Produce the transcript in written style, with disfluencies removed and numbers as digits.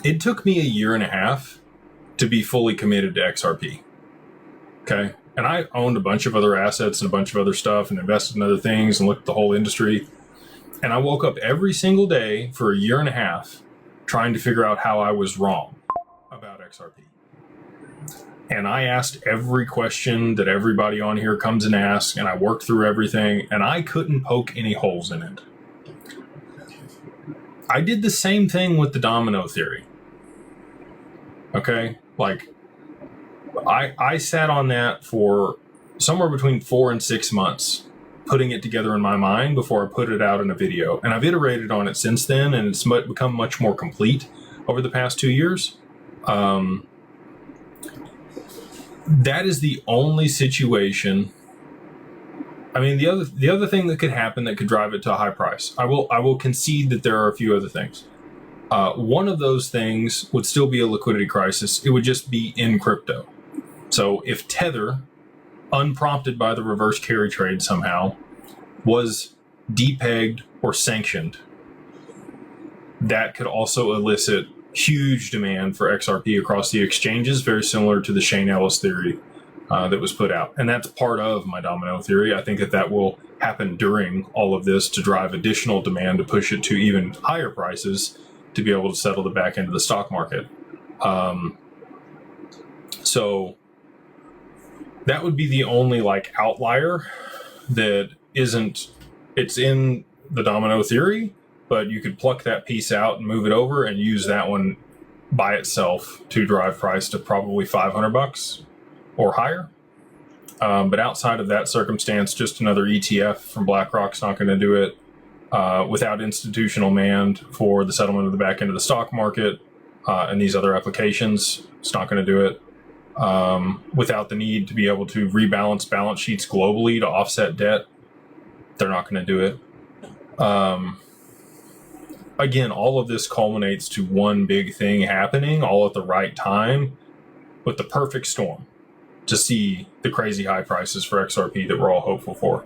It took me a year and a half to be fully committed to XRP. Okay. And I owned a bunch of other assets and a bunch of other stuff and invested in other things and looked at the whole industry. And I woke up every single day for a year and a half trying to figure out how I was wrong about XRP. And I asked every question that everybody on here comes and asks, and I worked through everything, and I couldn't poke any holes in it. I did the same thing with the domino theory. Okay? Like, I sat on that for somewhere between 4 and 6 months, putting it together in my mind before I put it out in a video. And I've iterated on it since then, and it's become much more complete over the past 2 years. That is the only situation. I mean, the other thing that could happen that could drive it to a high price. I will concede that there are a few other things. One of those things would still be a liquidity crisis. It would just be in crypto. So if Tether, unprompted by the reverse carry trade somehow, was depegged or sanctioned, that could also elicit huge demand for XRP across the exchanges, very similar to the Shane Ellis theory that was put out. And that's part of my domino theory. I think that will happen during all of this to drive additional demand to push it to even higher prices to be able to settle the back end of the stock market. So that would be the only like outlier that isn't, it's in the domino theory, but you could pluck that piece out and move it over and use that one by itself to drive price to probably $500 or higher. But outside of that circumstance, just another ETF from BlackRock's not going to do it. Without institutional demand for the settlement of the back end of the stock market and these other applications, it's not going to do it. Without the need to be able to rebalance balance sheets globally to offset debt, they're not going to do it. Again, all of this culminates to one big thing happening all at the right time with the perfect storm to see the crazy high prices for XRP that we're all hopeful for.